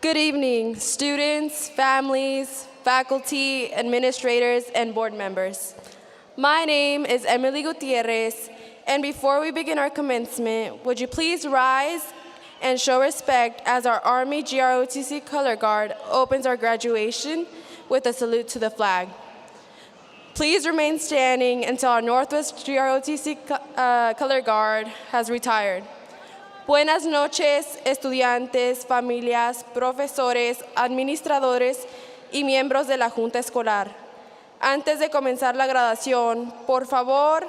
Good evening, students, families, faculty, administrators, and board members. My name is Emily Gutierrez, and before we begin our commencement, would you please rise and show respect as our Army GROTC Color Guard opens our graduation with a salute to the flag. Please remain standing until our Northwest GROTC Color Guard has retired. Buenas noches, estudiantes, familias, profesores, administradores y miembros de la Junta Escolar. Antes de comenzar la graduación, por favor,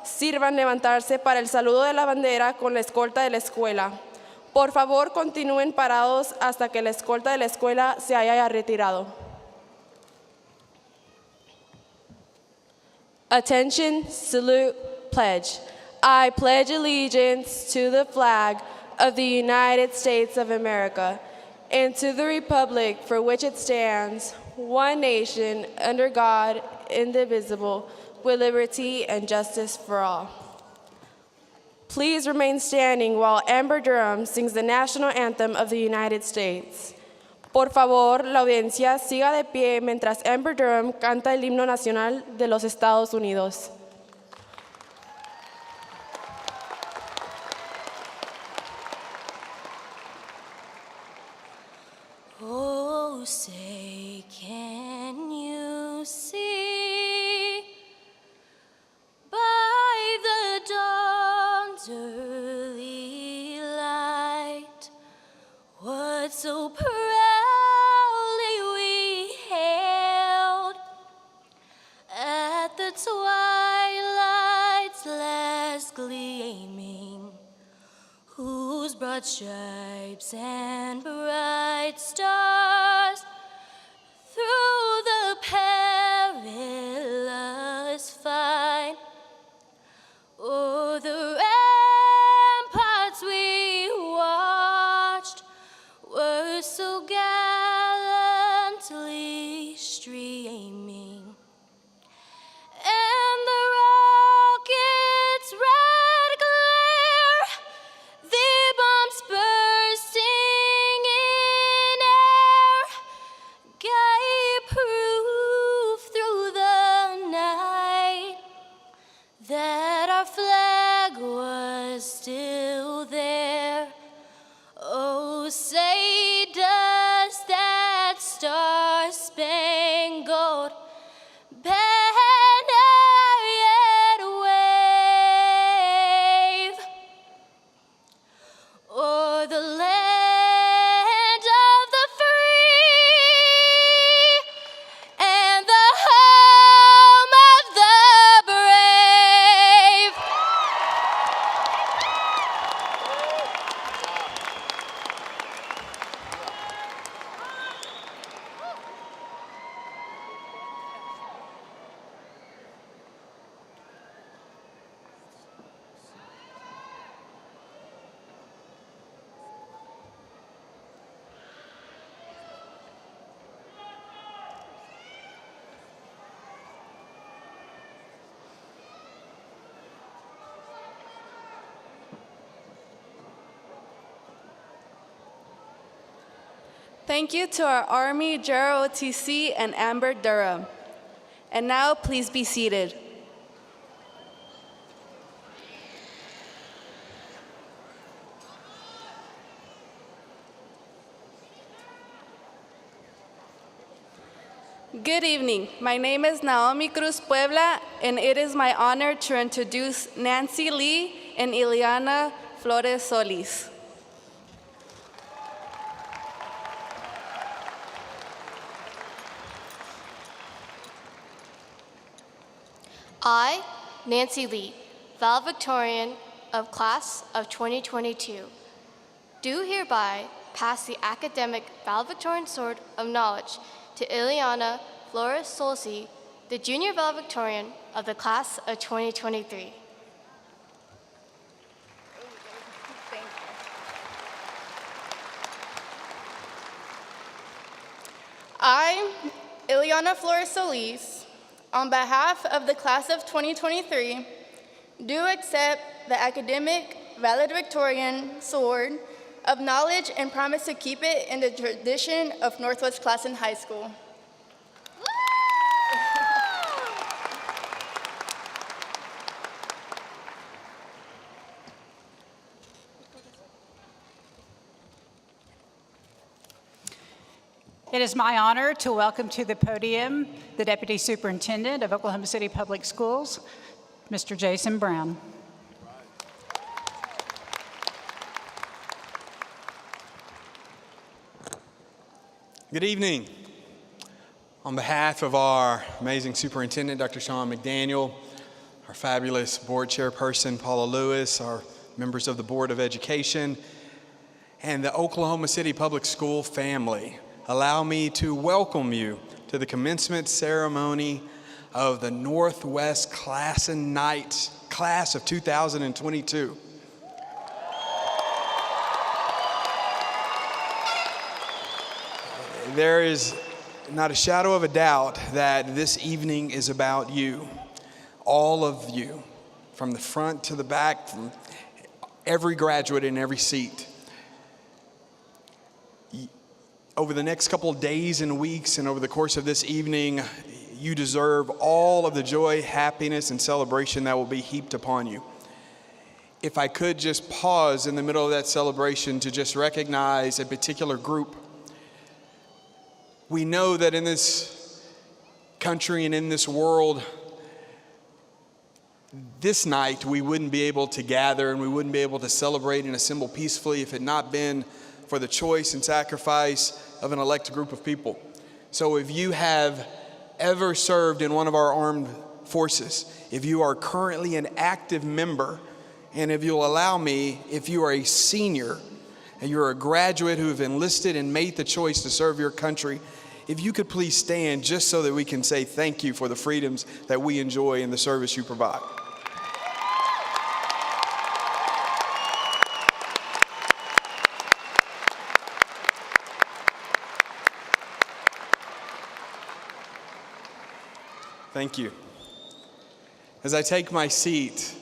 sirvan levantarse para el saludo de la bandera con la escolta de la escuela. Por favor, continúen parados hasta que la escolta de la escuela se haya retirado. Attention, salute, pledge. I pledge allegiance to the flag of the United States of America and to the republic for which it stands, one nation, under God, indivisible, with liberty and justice for all. Please remain standing while Amber Durham sings the national anthem of the United States. Por favor, la audiencia siga de pie mientras Amber Durham canta el himno nacional de los Estados Unidos. Oh, say, can you see by the dawn's early light what so proudly we hailed at the twilight's last gleaming, whose broad stripes and bright stars through the perilous fight o'er the ramparts we watched were so gallantly streaming, and the rocket's red glare, the bombs bursting in air, gave proof through the night that our flag was still there. Oh, say does that star-spangled banner yet wave o'er the land of the free and the home of the brave? Thank you to our Army GROTC and Amber Durham. And now, please be seated. Good evening. My name is Naomi Cruz Puebla, and it is my honor to introduce Nancy Lee and Ileana Flores Solis. I, Nancy Lee, Valedictorian of Class of 2022, do hereby pass the academic Valedictorian Sword of Knowledge to Ileana Flores Solis, the Junior Valedictorian of the Class of 2023. I, Ileana Flores Solis, on behalf of the Class of 2023, do accept the academic Valedictorian Sword of knowledge and promise to keep it in the tradition of Northwest Classen High School. It is my honor to welcome to the podium the Deputy Superintendent of Oklahoma City Public Schools, Mr. Jason Brown. Good evening. On behalf of our amazing superintendent, Dr. Sean McDaniel, our fabulous board chairperson, Paula Lewis, our members of the Board of Education, and the Oklahoma City Public School family, allow me to welcome you to the commencement ceremony of the Northwest Classen Knights class of 2022. There is not a shadow of a doubt that this evening is about you, all of you, from the front to the back, from every graduate in every seat. Over the next couple of days and weeks and over the course of this evening, you deserve all of the joy, happiness, and celebration that will be heaped upon you. If I could just pause in the middle of that celebration to just recognize a particular group. We know that in this country and in this world, this night we wouldn't be able to gather and we wouldn't be able to celebrate and assemble peacefully if it had not been for the choice and sacrifice of an elect group of people. So if you have ever served in one of our armed forces, if you are currently an active member, and if you'll allow me, if you are a senior and you're a graduate who have enlisted and made the choice to serve your country, if you could please stand just so that we can say thank you for the freedoms that we enjoy and the service you provide. Thank you. As I take my seat,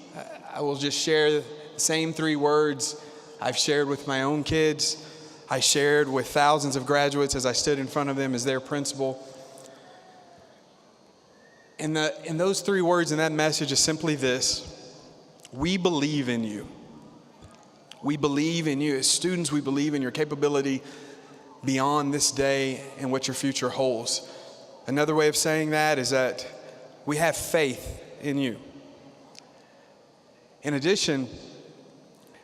I will just share the same three words I've shared with my own kids. I shared with thousands of graduates as I stood in front of them as their principal. And those three words and that message is simply this: we believe in you. We believe in you. As students, we believe in your capability beyond this day and what your future holds. Another way of saying that is that we have faith in you. In addition,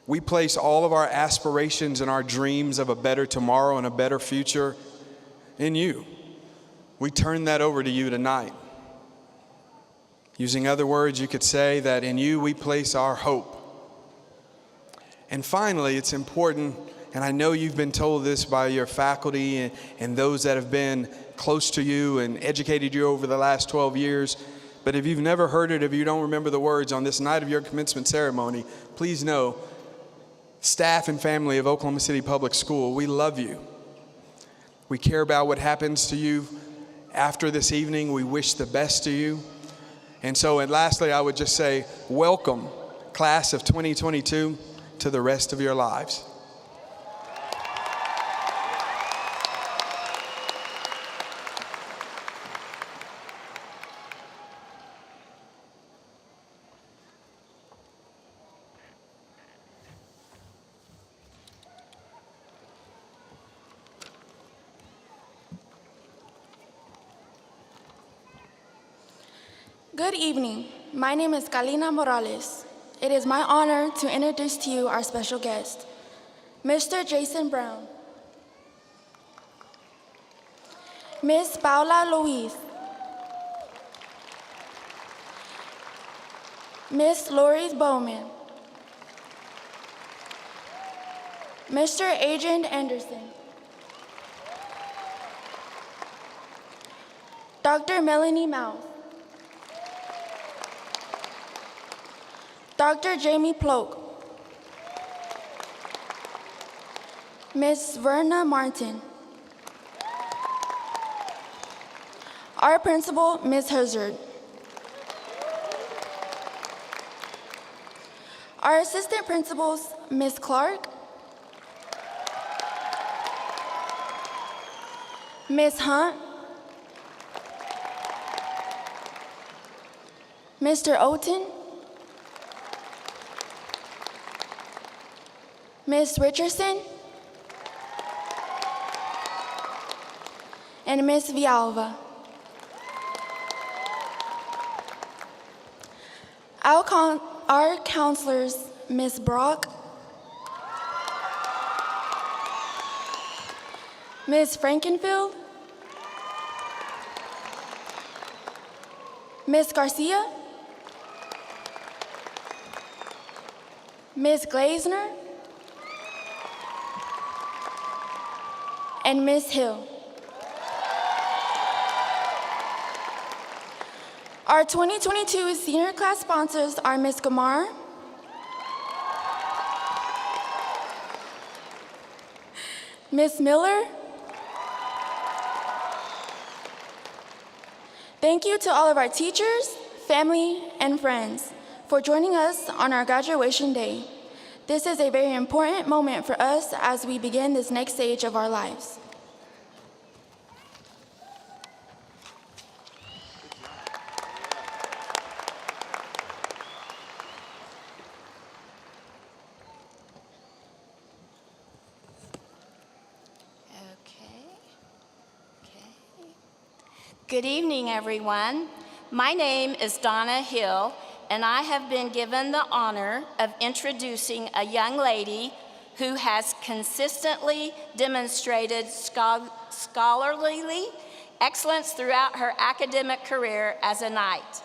we place all of our aspirations and our dreams of a better tomorrow and a better future in you. We turn that over to you tonight. Using other words, you could say that in you we place our hope. And finally, it's important, and I know you've been told this by your faculty and those that have been close to you and educated you over the last 12 years, but if you've never heard it, if you don't remember the words on this night of your commencement ceremony, please know, staff and family of Oklahoma City Public School, we love you. We care about what happens to you after this evening. We wish the best to you. And lastly, I would just say, welcome, class of 2022, to the rest of your lives. Good evening. My name is Kalina Morales. It is my honor to introduce to you our special guest, Mr. Jason Brown, Ms. Paula Luis, Ms. Lori Bowman, Mr. Adrian Anderson, Dr. Melanie Mouth, Dr. Jamie Ploke, Ms. Verna Martin, our principal, Ms. Hazard, our assistant principals, Ms. Clark, Ms. Hunt, Mr. Oten, Ms. Richardson, and Ms. Villalba. Our counselors, Ms. Brock, Ms. Frankenfield, Ms. Garcia, Ms. Glazner, and Ms. Hill. Our 2022 senior class sponsors are Ms. Gamar, Ms. Miller. Thank you to all of our teachers, family, and friends for joining us on our graduation day. This is a very important moment for us as we begin this next stage of our lives. Good evening, everyone. My name is Donna Hill, and I have been given the honor of introducing a young lady who has consistently demonstrated scholarly excellence throughout her academic career as a Knight.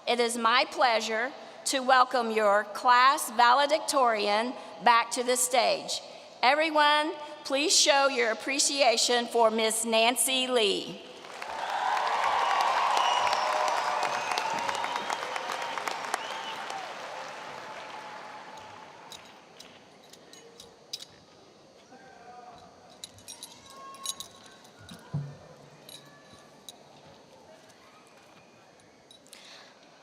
It is my pleasure to welcome your class valedictorian back to the stage. Everyone, please show your appreciation for Miss Nancy Lee.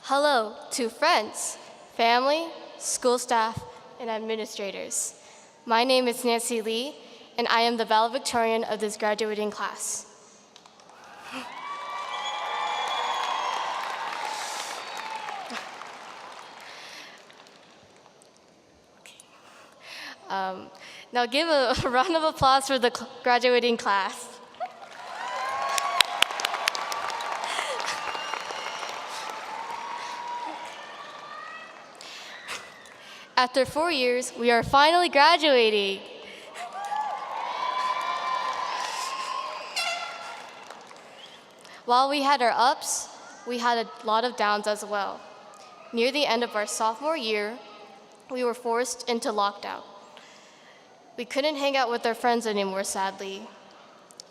Hello to friends, family, school staff, and administrators. My name is Nancy Lee, and I am the valedictorian of this graduating class. Now give a round of applause for the graduating class. After 4 years, we are finally graduating. While we had our ups, we had a lot of downs as well. Near the end of our sophomore year, we were forced into lockdown. We couldn't hang out with our friends anymore, sadly.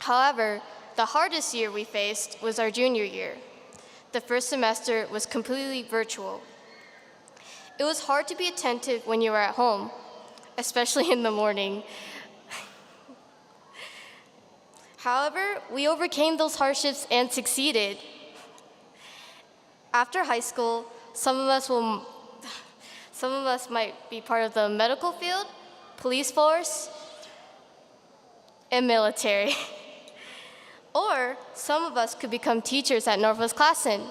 However, the hardest year we faced was our junior year. The first semester was completely virtual. It was hard to be attentive when you were at home, especially in the morning. However, we overcame those hardships and succeeded. After high school, some of us might be part of the medical field, police force, and military. Or some of us could become teachers at Northwest Classen.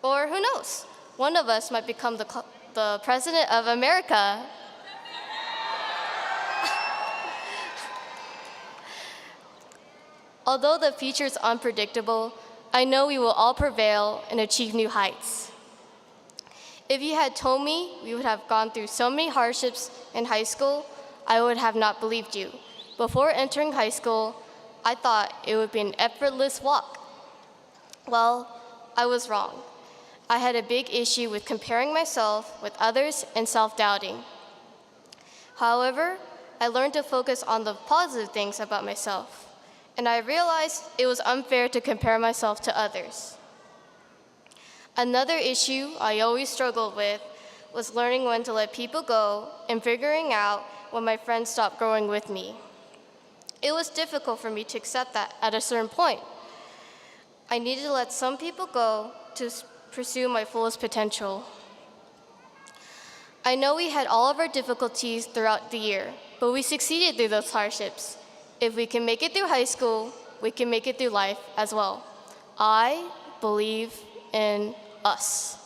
Or who knows, one of us might become the President of America. Although the future is unpredictable, I know we will all prevail and achieve new heights. If you had told me we would have gone through so many hardships in high school, I would have not believed you. Before entering high school, I thought it would be an effortless walk. Well, I was wrong. I had a big issue with comparing myself with others and self-doubting. However, I learned to focus on the positive things about myself, and I realized it was unfair to compare myself to others. Another issue I always struggled with was learning when to let people go and figuring out when my friends stopped growing with me. It was difficult for me to accept that at a certain point. I needed to let some people go to pursue my fullest potential. I know we had all of our difficulties throughout the year, but we succeeded through those hardships. If we can make it through high school, we can make it through life as well. I believe in us.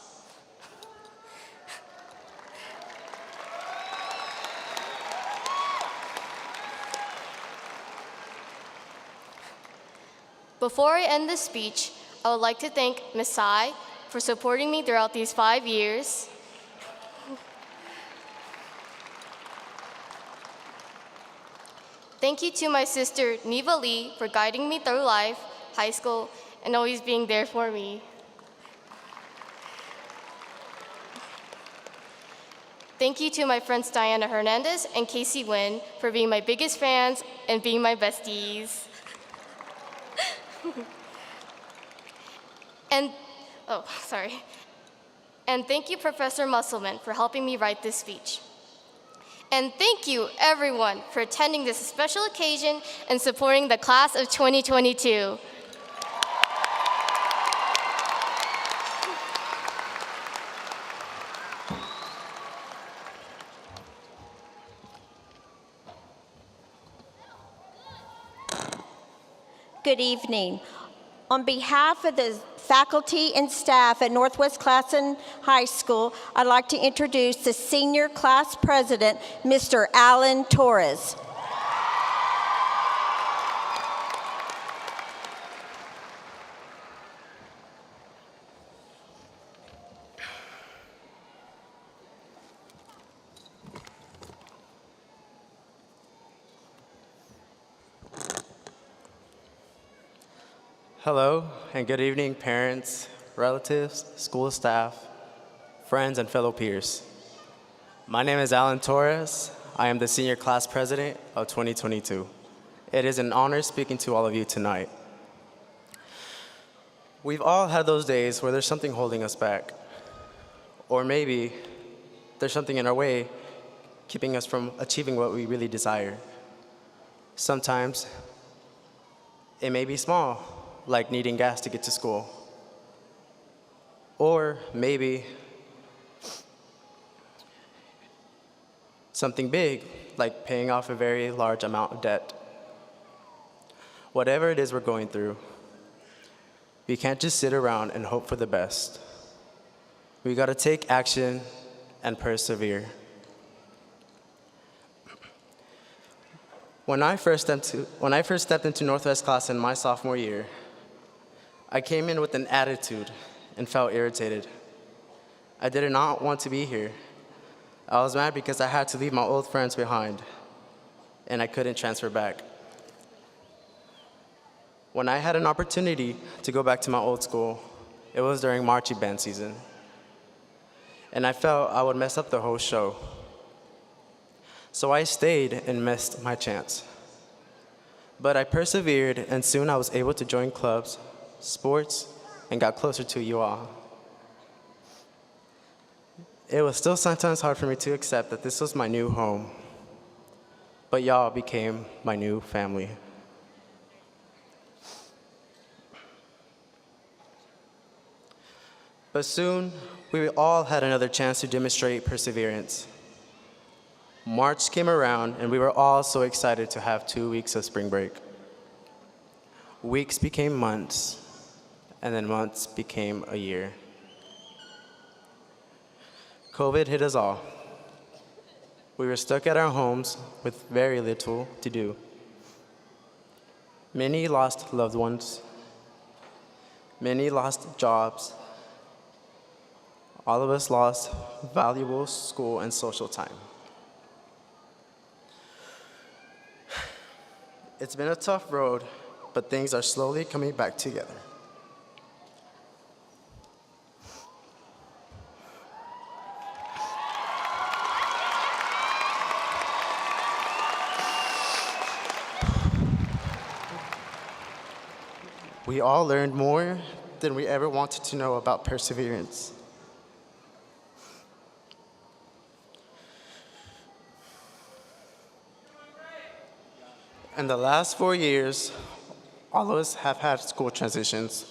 Before I end this speech, I would like to thank Ms. Sai for supporting me throughout these 5 years. Thank you to my sister, Neva Lee, for guiding me through life, high school, and always being there for me. Thank you to my friends Diana Hernandez and Casey Wynn for being my biggest fans and being my besties. And thank you, Professor Musselman, for helping me write this speech. And thank you, everyone, for attending this special occasion and supporting the class of 2022. Good evening. On behalf of the faculty and staff at Northwest Classen High School, I'd like to introduce the senior class president, Mr. Alan Torres. Hello, and good evening, parents, relatives, school staff, friends, and fellow peers. My name is Alan Torres. I am the senior class president of 2022. It is an honor speaking to all of you tonight. We've all had those days where there's something holding us back, or maybe there's something in our way keeping us from achieving what we really desire. Sometimes it may be small, like needing gas to get to school. Or maybe something big, like paying off a very large amount of debt. Whatever it is we're going through, we can't just sit around and hope for the best. We gotta take action and persevere. When I first stepped into Northwest Classen my sophomore year, I came in with an attitude and felt irritated. I did not want to be here. I was mad because I had to leave my old friends behind, and I couldn't transfer back. When I had an opportunity to go back to my old school, it was during marching band season, and I felt I would mess up the whole show. So I stayed and missed my chance. But I persevered, and soon I was able to join clubs, sports, and got closer to you all. It was still sometimes hard for me to accept that this was my new home, but y'all became my new family. But soon, we all had another chance to demonstrate perseverance. March came around, and we were all so excited to have 2 weeks of spring break. Weeks became months, and then months became a year. COVID hit us all. We were stuck at our homes with very little to do. Many lost loved ones. Many lost jobs. All of us lost valuable school and social time. It's been a tough road, but things are slowly coming back together. We all learned more than we ever wanted to know about perseverance. In the last 4 years, all of us have had school transitions.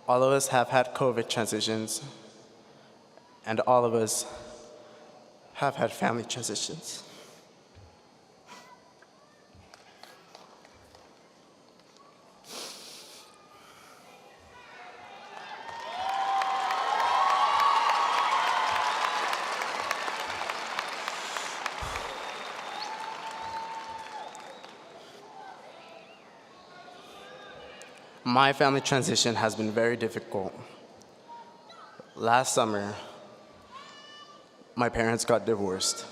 All of us have had COVID transitions. And all of us have had family transitions. My family transition has been very difficult. Last summer, my parents got divorced.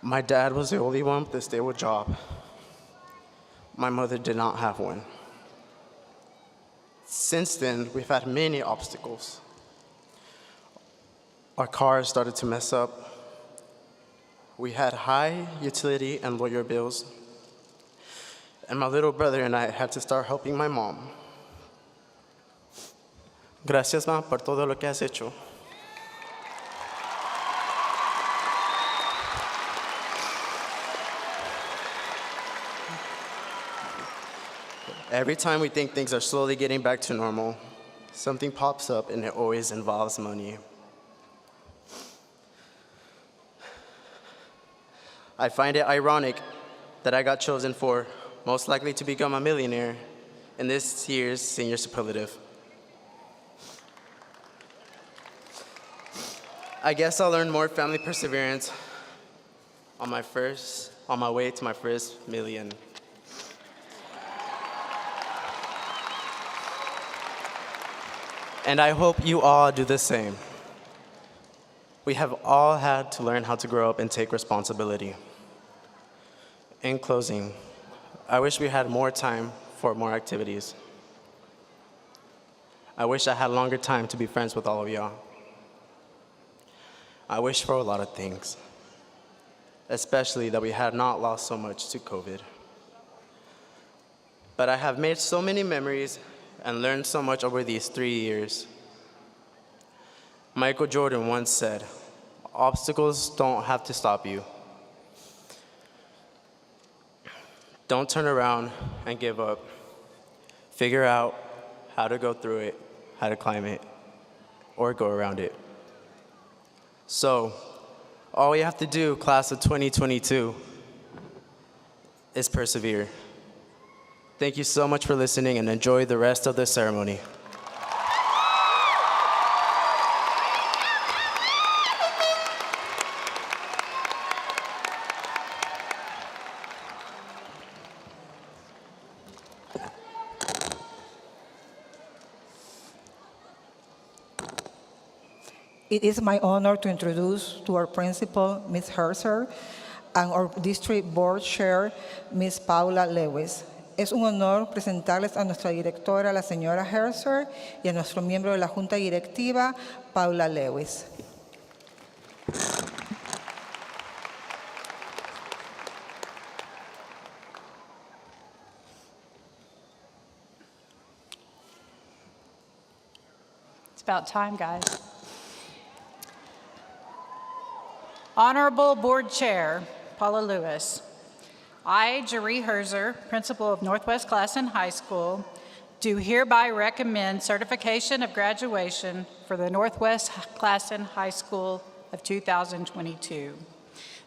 My dad was the only one with a stable job. My mother did not have one. Since then, we've had many obstacles. Our cars started to mess up. We had high utility and lawyer bills. And my little brother and I had to start helping my mom. Gracias, ma, por todo lo que has hecho. Every time we think things are slowly getting back to normal, something pops up and it always involves money. I find it ironic that I got chosen for most likely to become a millionaire in this year's senior superlative. I guess I'll learn more family perseverance on my way to my first million. And I hope you all do the same. We have all had to learn how to grow up and take responsibility. In closing, I wish we had more time for more activities. I wish I had longer time to be friends with all of y'all. I wish for a lot of things, especially that we had not lost so much to COVID. But I have made so many memories and learned so much over these 3 years. Michael Jordan once said, "Obstacles don't have to stop you. Don't turn around and give up. Figure out how to go through it, how to climb it, or go around it." So, all we have to do, class of 2022, is persevere. Thank you so much for listening and enjoy the rest of the ceremony. It is my honor to introduce to our principal, Ms. Herzer, and our district board chair, Ms. Paula Lewis. Es un honor presentarles a nuestra directora, la señora Herzer, y a nuestro miembro de la Junta Directiva, Paula Lewis. It's about time, guys. Honorable Board Chair, Paula Lewis. I, Jeree Herzer, Principal of Northwest Classen High School, do hereby recommend certification of graduation for the Northwest Classen High School of 2022.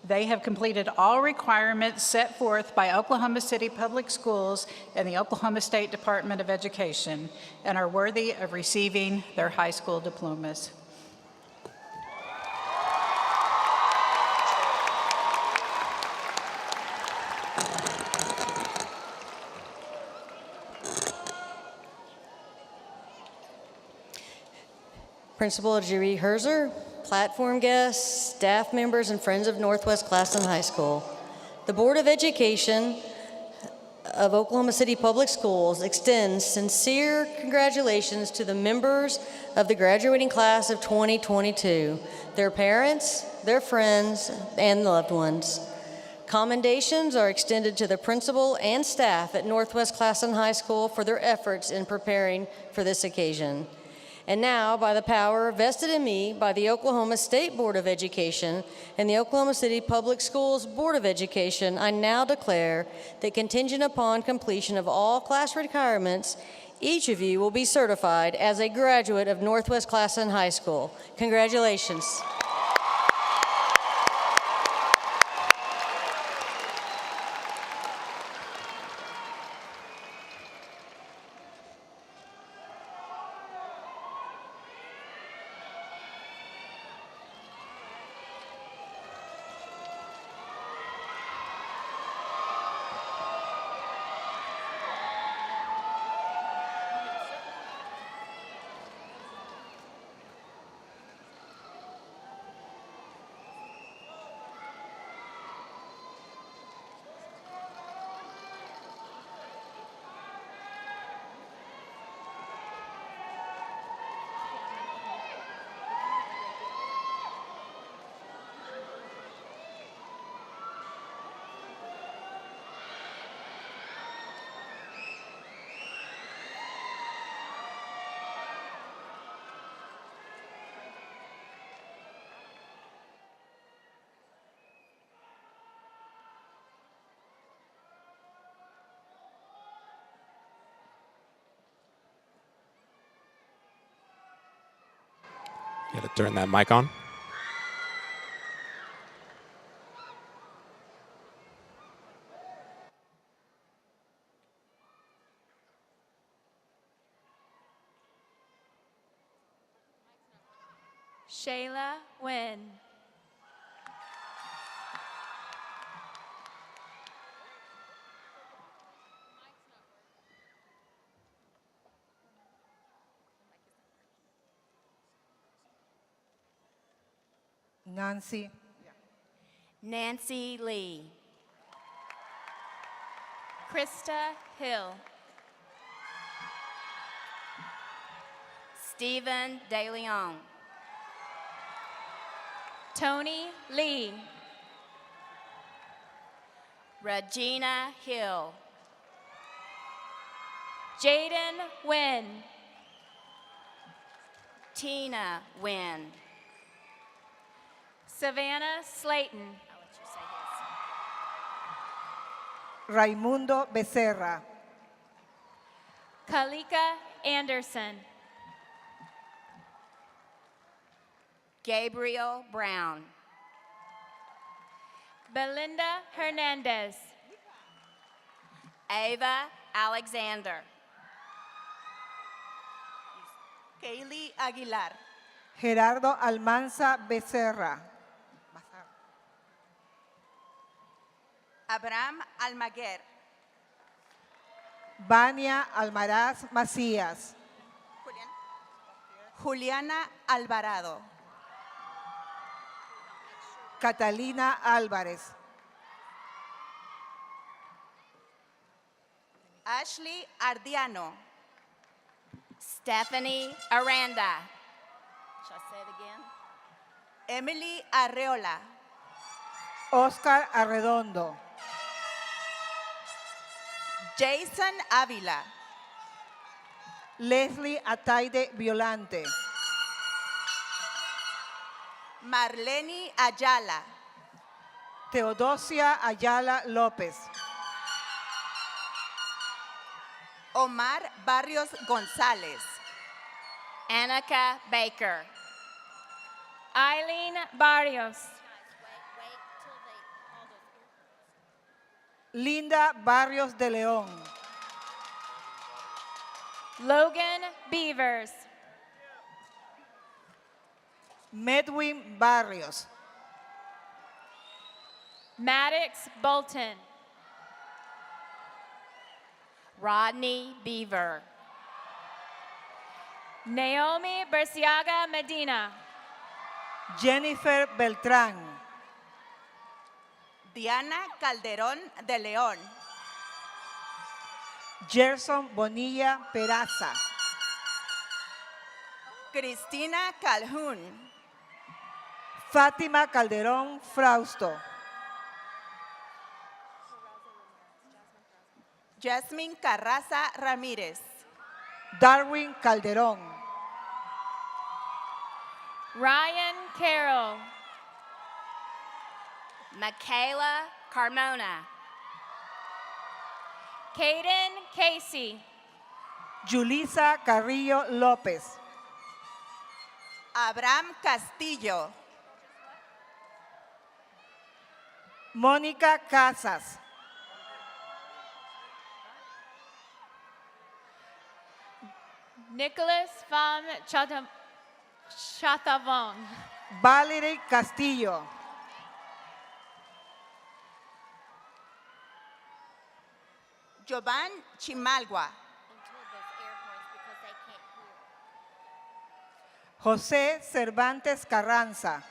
They have completed all requirements set forth by Oklahoma City Public Schools and the Oklahoma State Department of Education and are worthy of receiving their high school diplomas. Principal Jeree Herzer, platform guests, staff members, and friends of Northwest Classen High School. The Board of Education of Oklahoma City Public Schools extends sincere congratulations to the members of the graduating class of 2022, their parents, their friends, and loved ones. Commendations are extended to the principal and staff at Northwest Classen High School for their efforts in preparing for this occasion. And now, by the power vested in me by the Oklahoma State Board of Education and the Oklahoma City Public Schools Board of Education, I now declare that contingent upon completion of all class requirements, each of you will be certified as a graduate of Northwest Classen High School. Congratulations. You gotta turn that mic on. Shayla Nguyen. Nancy. Nancy Lee. Krista Hill. Stephen De Leon. Tony Lee. Regina Hill. Jaden Nguyen. Tina Nguyen. Savannah Slayton. I'll let you say his. Raimundo Becerra. Kalika Anderson. Gabriel Brown. Belinda Hernandez. Ava Alexander. Kaylee Aguilar. Gerardo Almanza Becerra. Abraham Almaguer. Vania Almaraz Macías. Juliana Alvarado. Catalina Álvarez. Ashley Ardiano. Stephanie Aranda. Shall I say it again? Emily Arreola. Oscar Arredondo. Jason Ávila. Leslie Ataide Violante. Marlene Ayala. Teodosia Ayala López. Omar Barrios González. Annika Baker. Eileen Barrios. Linda Barrios de León. Logan Beavers. Medwin Barrios. Maddox Bolton. Rodney Beaver. Naomi Berciaga Medina. Jennifer Beltrán. Diana Calderón de León. Gerson Bonilla Peraza. Cristina Calhoun. Fátima Calderón Frausto. Jasmine Carraza Ramírez. Darwin Calderón. Ryan Carroll. Michaela Carmona. Caden Casey. Julisa Carrillo López. Abraham Castillo. Mónica Casas. Nicholas Pham Chatavong. Valerie Castillo. Jovan Chimalgua. José Cervantes Carranza.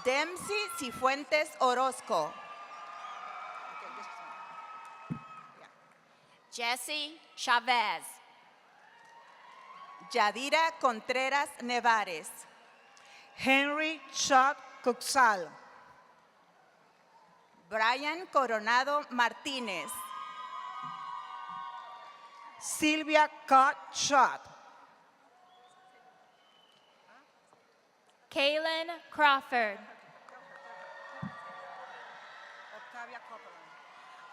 Dempsey Cifuentes Orozco. Jesse Chavez. Yadira Contreras Nevares. Henry Chuck Cuxal. Brian Coronado Martínez. Silvia Cott Schott. Kaylin Crawford.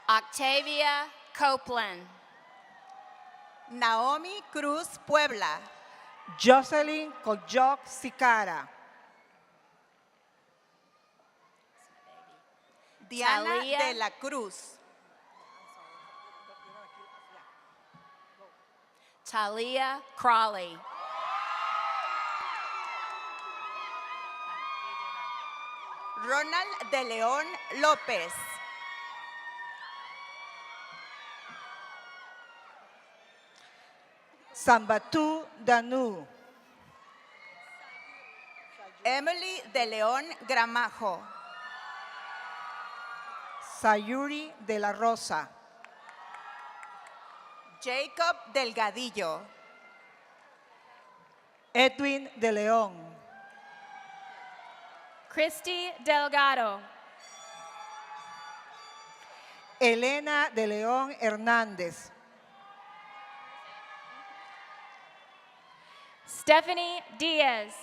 Octavia Copeland. Naomi Cruz Puebla. Jocelyn Koyok Sicara. Diana Talia. de la Cruz. Talia Crawley. Ronald de León López. Sambatu Danu. Emily de León Gramajo. Sayuri de la Rosa. Jacob Delgadillo. Edwin de León. Christy Delgado. Elena de León Hernández. Stephanie Diaz.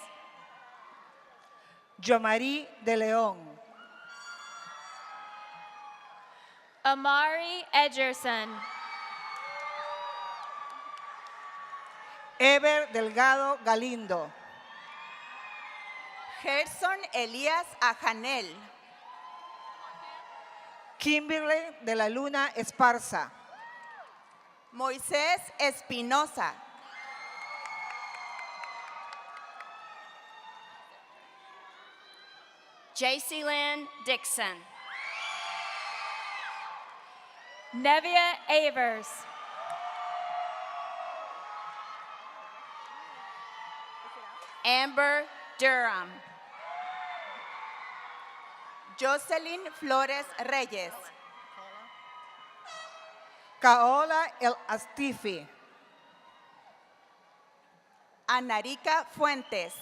Yomari de León. Amari Edgerson. Ever Delgado Galindo. Gerson Elías Ajanel. Kimberly de la Luna Esparza. Moisés Espinosa. JC Lynn Dixon. Nevia Avers. Amber Durham. Jocelyn Flores Reyes. Caola El Astifi. Anarica Fuentes.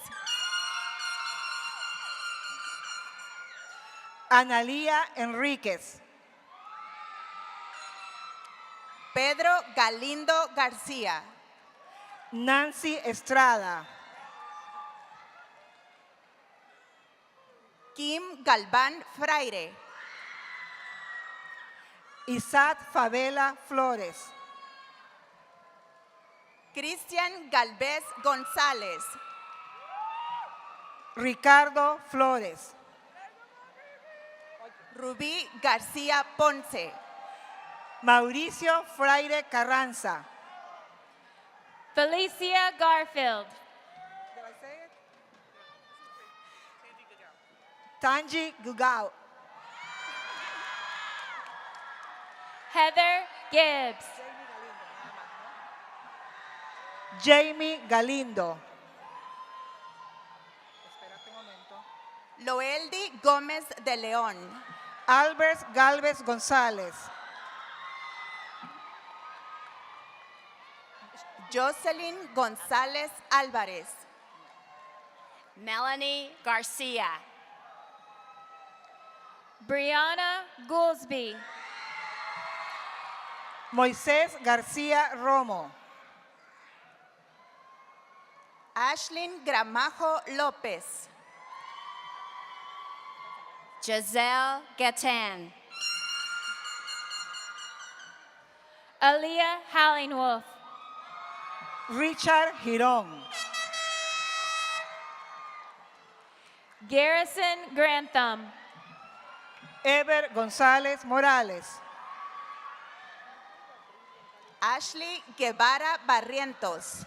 Analía Enríquez. Pedro Galindo García. Nancy Estrada. Kim Galván Fraire. Isaac Favela Flores. Cristian Galvez González. Ricardo Flores. Rubí García Ponce. Mauricio Fraire Carranza. Felicia Garfield. Tanji Gugao. Heather Gibbs. Jamie Galindo. Loeldi Gómez de León. Albert Galvez González. Jocelyn González Álvarez. Melanie Garcia. Brianna Goolsby. Moisés García Romo. Ashlyn Gramajo López. Giselle Gatan. Aaliyah Hallingwolf. Richard Girón. Garrison Grantham. Ever González Morales. Ashley Guevara Barrientos.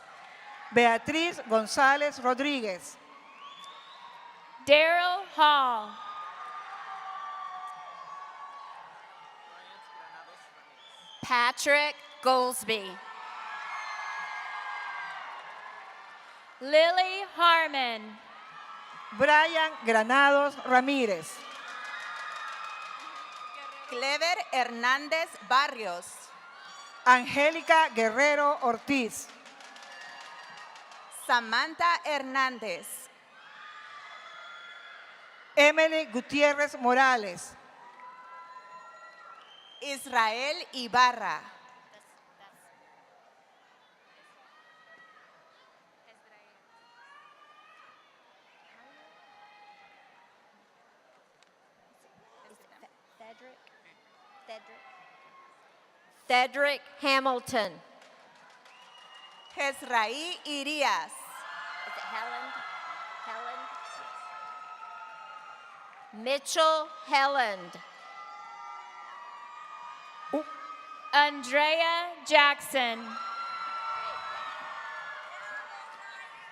Beatriz González Rodríguez. Daryl Hall. Patrick Goolsby. Lily Harmon. Brian Granados Ramírez. Clever Hernández Barrios. Angélica Guerrero Ortiz. Samantha Hernández. Emily Gutiérrez Morales. Israel Ibarra. Cedric Hamilton. Jezraí Irías. Mitchell Helland. Andrea Jackson.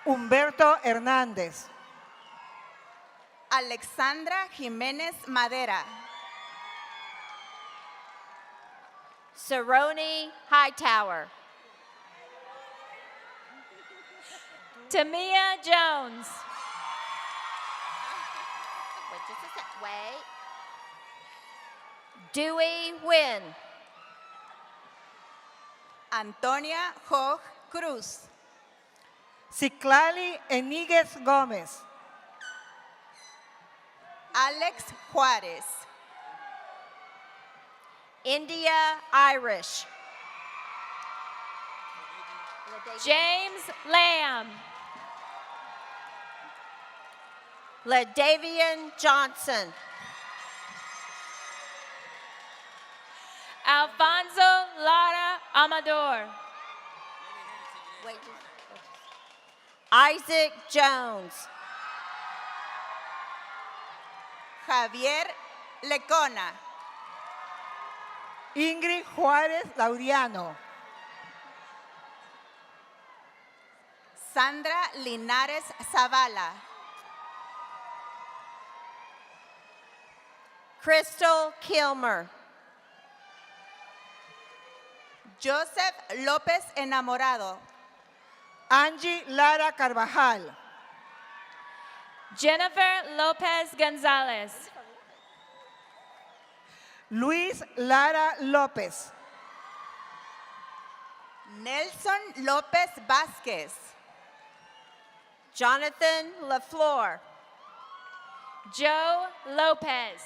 Humberto Hernández. Alexandra Jiménez Madera. Cerrone Hightower. Tamia Jones. Wait just a sec. Wait. Dewey Wynn. Antonia Hoch Cruz. Ciclali Eniguez Gómez. Alex Juárez. India Irish. James Lamb. LaDavian Johnson. Alfonso Lara Amador. Wait, Isaac Jones. Javier Lecona. Ingrid Juárez Laureano. Sandra Linares Zavala. Crystal Kilmer. Joseph López Enamorado. Angie Lara Carvajal. Jennifer Lopez Gonzalez. Luis Lara López. Nelson López Vázquez. Jonathan LaFleur. Joe Lopez.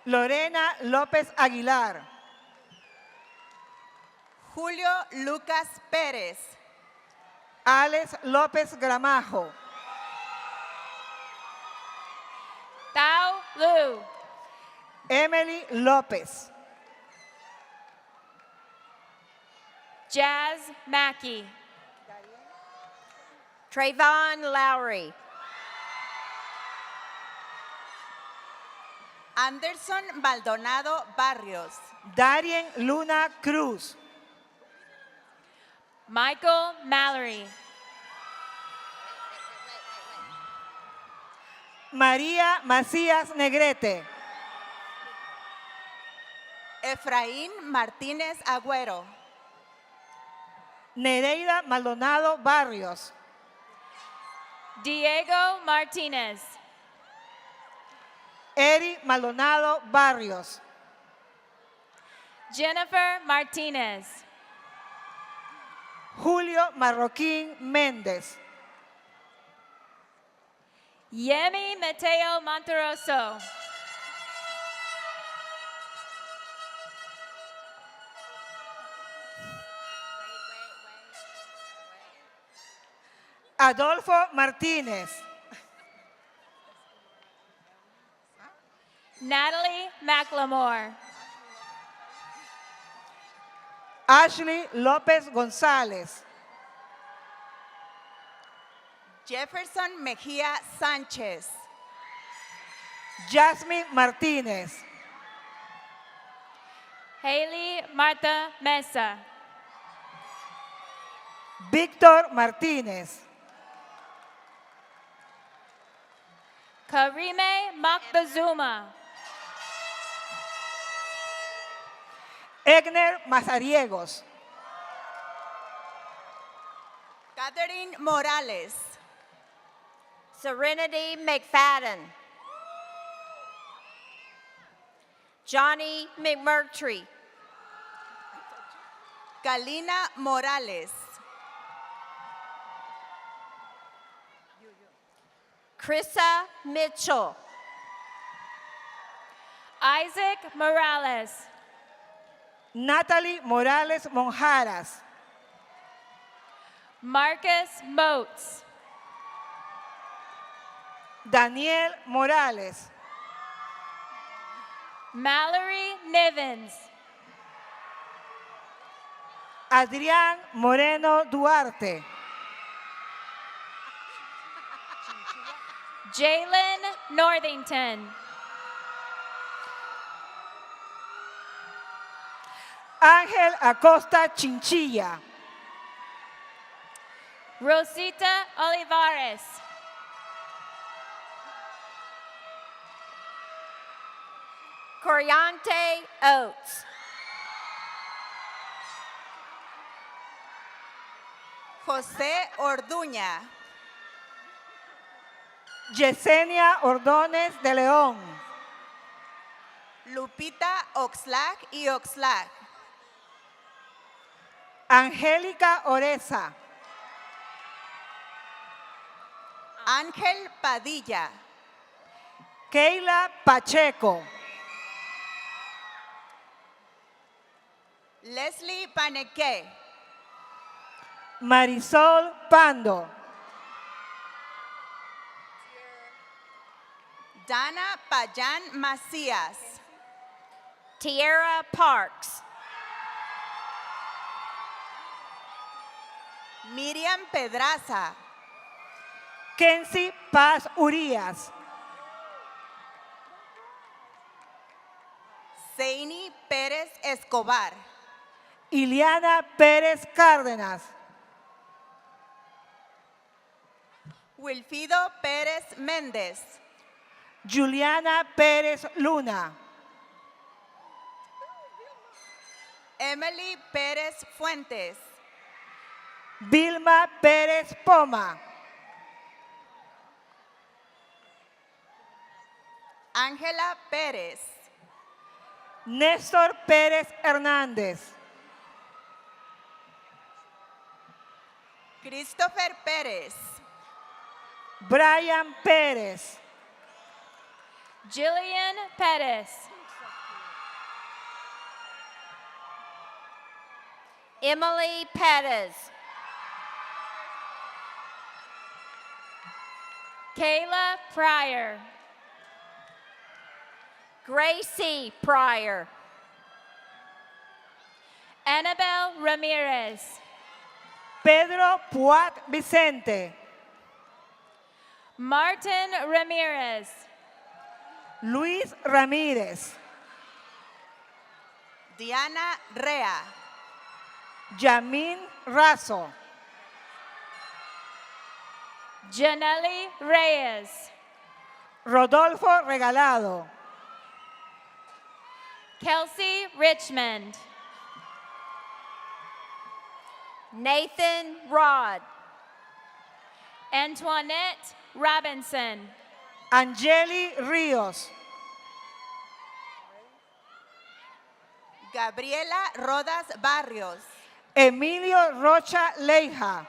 Lorena López Aguilar. Julio Lucas Pérez. Alex López Gramajo. Tao Lu. Emily López. Jazz Mackey. Trayvon Lowry. Anderson Maldonado Barrios. Darien Luna Cruz. Michael Mallory. María Macías Negrete. Efraín Martínez Agüero. Nereida Maldonado Barrios. Diego Martinez. Eri Maldonado Barrios. Jennifer Martinez. Julio Marroquín Méndez. Yemi Mateo Monteroso. Adolfo Martínez. Natalie McLemore. Ashley López González. Jefferson Mejía Sánchez. Jasmine Martínez. Haley Martha Mesa. Víctor Martínez. Karime Moctezuma. Egner Mazariegos. Catherine Morales. Serenity McFadden. Johnny McMurtry. Galina Morales. Krissa Mitchell. Isaac Morales. Natalie Morales Monjaras. Marcus Moats. Daniel Morales. Mallory Nivens. Adrián Moreno Duarte. Jalen Northington. Ángel Acosta Chinchilla. Rosita Olivares. Coriante Oates. José Orduña. Yesenia Ordóñez de León. Lupita Oxlack y Oxlack. Angélica Oreza. Ángel Padilla. Keila Pacheco. Leslie Paneque. Marisol Pando. Dana Payan Macías. Tierra Parks. Miriam Pedraza. Kenzie Paz Urías. Zeini Pérez Escobar. Iliana Pérez Cárdenas. Wilfido Pérez Méndez. Juliana Pérez Luna. Emily Pérez Fuentes. Vilma Pérez Poma. Ángela Pérez. Néstor Pérez Hernández. Christopher Pérez. Brian Pérez. Jillian Pettis. Emily Pettis. Kayla Pryor. Gracie Pryor. Annabelle Ramirez. Pedro Puat Vicente. Martin Ramirez. Luis Ramírez. Diana Rea. Yamin Razo. Janelli Reyes. Rodolfo Regalado. Kelsey Richmond. Nathan Rod. Antoinette Robinson. Angeli Ríos. Gabriela Rodas Barrios. Emilio Rocha Leija.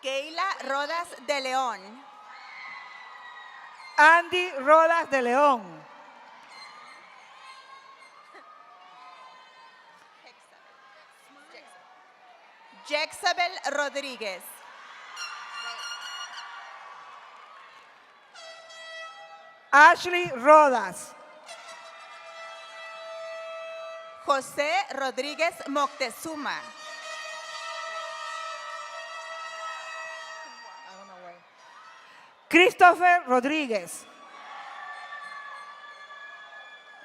Keila Rodas de León. Andy Rodas de León. Jexabel Rodríguez. Ashley Rodas. José Rodríguez Moctezuma. Christopher Rodríguez.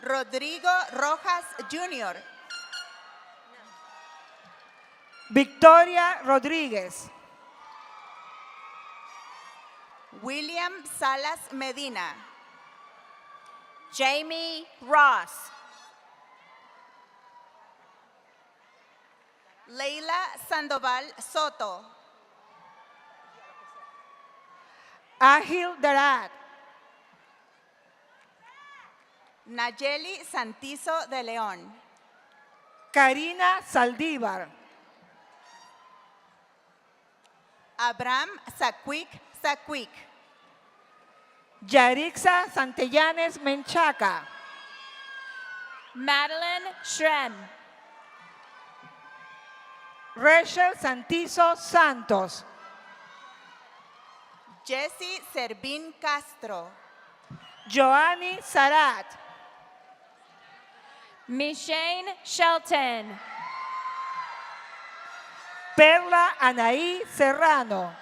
Rodrigo Rojas Jr. Victoria Rodríguez. William Salas Medina. Jamie Ross. Leila Sandoval Soto. Ágil Darat. Nayeli Santizo de León. Karina Saldívar. Abraham Sacuic. Yarixa Santellanes Menchaca. Madeline Shrem. Rachel Santizo Santos. Jesse Servín Castro. Joanny Sarat. Mishane Shelton. Perla Anaí Serrano.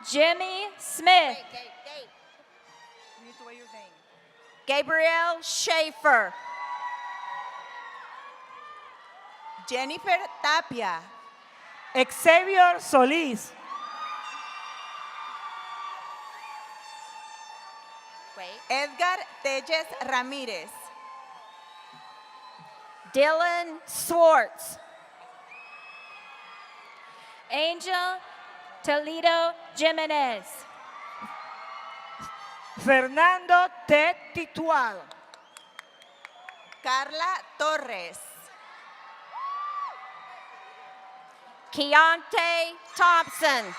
Jimmy Smith. Gabrielle Schaefer. Jennifer Tapia. Xavier Solís. Edgar Telles Ramírez. Dylan Swartz. Angel Toledo Jimenez. Fernando T. Titual. Carla Torres. Keontae Thompson.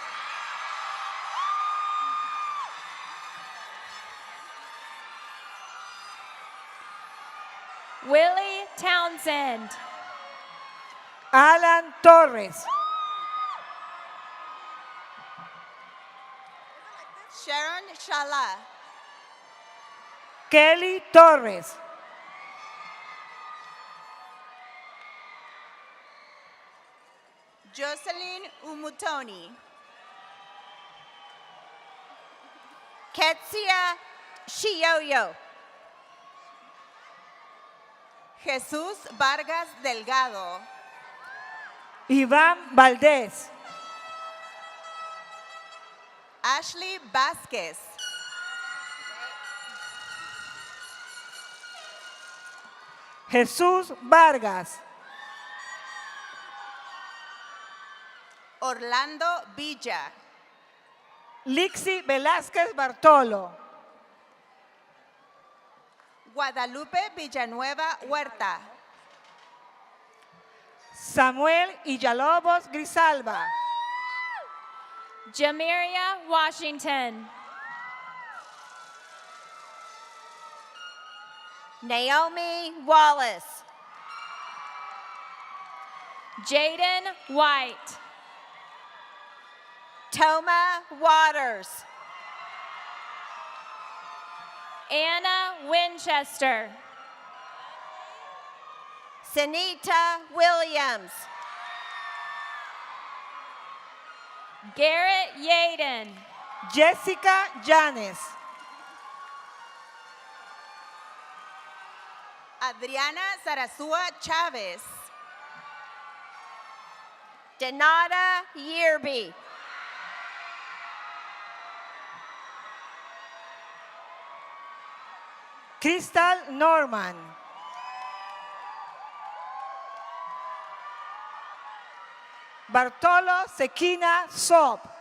Willie Townsend. Alan Torres. Sharon Shala. Kelly Torres. Jocelyn Umutoni. Ketsia Shioyo. Jesús Vargas Delgado. Iván Valdés. Ashley Vázquez. Jesús Vargas. Orlando Villa. Lixi Velázquez Bartolo. Guadalupe Villanueva Huerta. Samuel Villalobos Grisalva. Jamiria Washington. Naomi Wallace. Jaden White. Toma Waters. Anna Winchester. Sanita Williams. Garrett Yaden. Jessica Llanes. Adriana Zarazúa Chávez. Donata Yearby. Crystal Norman. Bartolo Sequina Sop.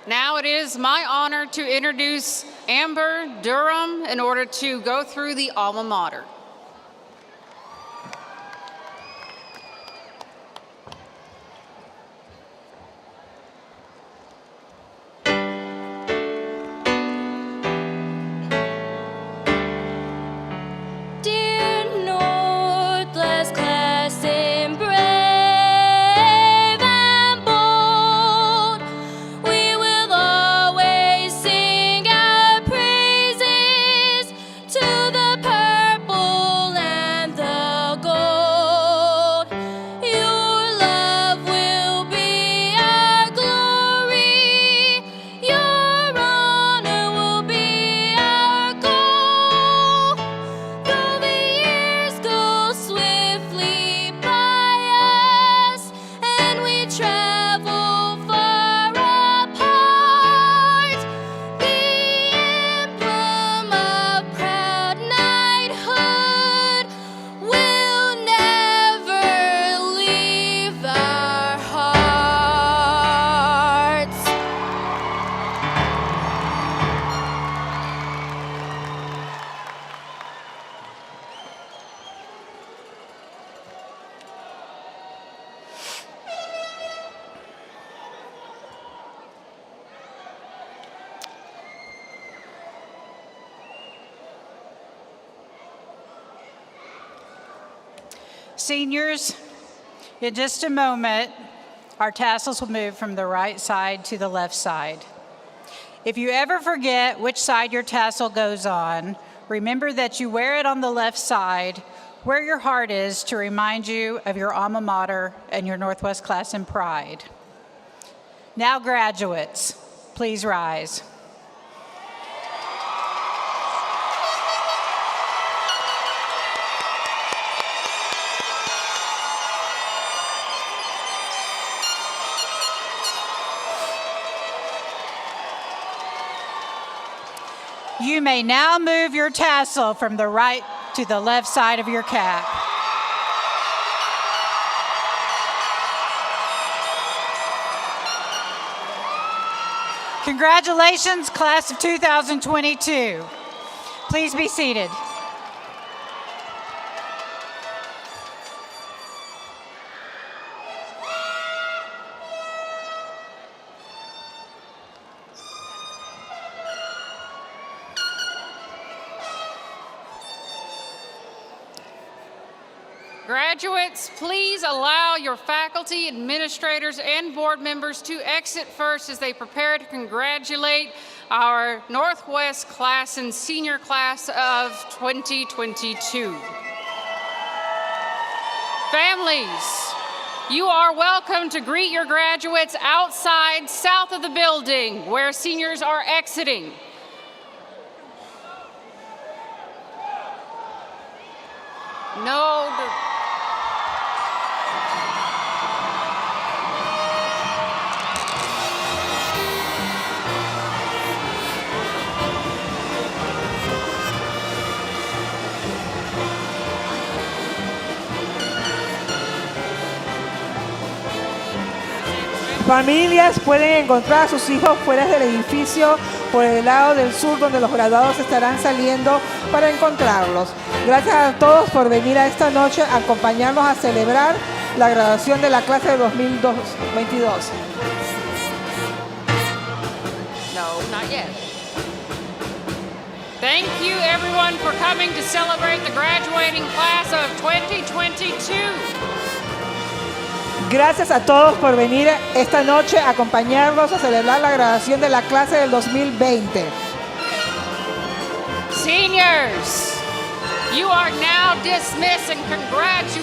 Now it is my honor to introduce Amber Durham in order to go through the alma mater. Seniors, in just a moment, our tassels will move from the right side to the left side. If you ever forget which side your tassel goes on, remember that you wear it on the left side where your heart is to remind you of your alma mater and your Northwest Classen pride. Now, graduates, please rise. You may now move your tassel from the right to the left side of your cap. Congratulations, class of 2022. Please be seated. Graduates, please allow your faculty, administrators, and board members to exit first as they prepare to congratulate our Northwest Classen senior class of 2022. Families, you are welcome to greet your graduates outside south of the building where seniors are exiting. Familias pueden encontrar a sus hijos fuera del edificio por el lado del sur donde los graduados estarán saliendo para encontrarlos. Gracias a todos por venir a esta noche a acompañarnos a celebrar la graduación de la clase de 2022. No, not yet. Thank you everyone for coming to celebrate the graduating class of 2022. Gracias a todos por venir esta noche a acompañarnos a celebrar la graduación de la clase del 2020. Seniors, you are now dismissed and congratulations.